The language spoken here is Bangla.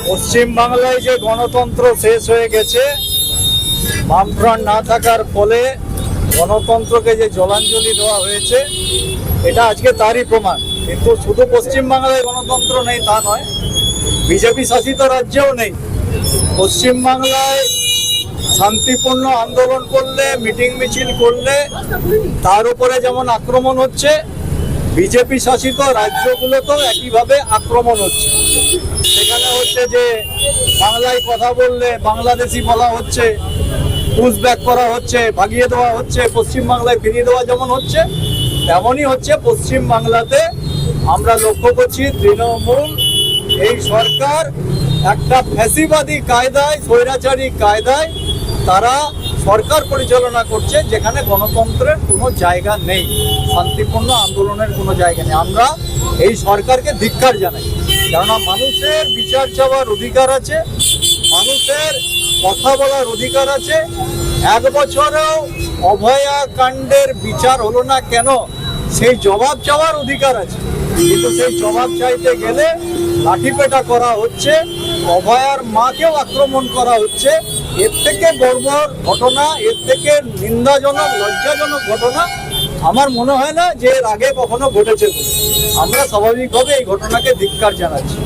পশ্চিম বাংলায় যে গণতন্ত্র শেষ হয়ে গেছে, বামফ্রন্ট না থাকার ফলে গণতন্ত্রকে যে জলাঞ্জলি দেওয়া হয়েছে, এটা আজকে তারই প্রমাণ। কিন্তু শুধু পশ্চিম বাংলায় গণতন্ত্র নেই তা নয়, বিজেপি শাসিত রাজ্যেও নেই। পশ্চিম বাংলায় শান্তিপূর্ণ আন্দোলন করলে, মিটিং মিছিল করলে তার উপরে যেমন আক্রমণ হচ্ছে, বিজেপি শাসিত রাজ্যগুলোতেও একইভাবে আক্রমণ হচ্ছে। সেখানে হচ্ছে যে বাংলায় কথা বললে বাংলাদেশি বলা হচ্ছে, পুশব্যাক করা হচ্ছে, ভাগিয়ে দেওয়া হচ্ছে, পশ্চিম বাংলায় ফিরিয়ে দেওয়া যেমন হচ্ছে, তেমনই হচ্ছে পশ্চিম বাংলাতে। আমরা লক্ষ্য করছি তৃণমূল এই সরকার একটা ফ্যাসিবাদী কায়দায়, স্বৈরাচারী কায়দায় তারা সরকার পরিচালনা করছে, যেখানে গণতন্ত্রের কোনো জায়গা নেই, শান্তিপূর্ণ আন্দোলনের কোনো জায়গা নেই। আমরা এই সরকারকে ধিক্কার জানাই, কেননা মানুষের বিচার চাওয়ার অধিকার আছে, মানুষের কথা বলার অধিকার আছে। 1 বছরেও অভয়া কাণ্ডের বিচার হলো না কেন, সেই জবাব চাওয়ার অধিকার আছে। কিন্তু সেই জবাব চাইতে গেলে লাঠিপেটা করা হচ্ছে, অভয়ার মাকেও আক্রমণ করা হচ্ছে। এর থেকে বর্বর ঘটনা, এর থেকে নিন্দাজনক, লজ্জাজনক ঘটনা আমার মনে হয় না যে এর আগে কখনো ঘটেছে। আমরা স্বাভাবিকভাবে এই ঘটনাকে ধিক্কার জানাচ্ছি।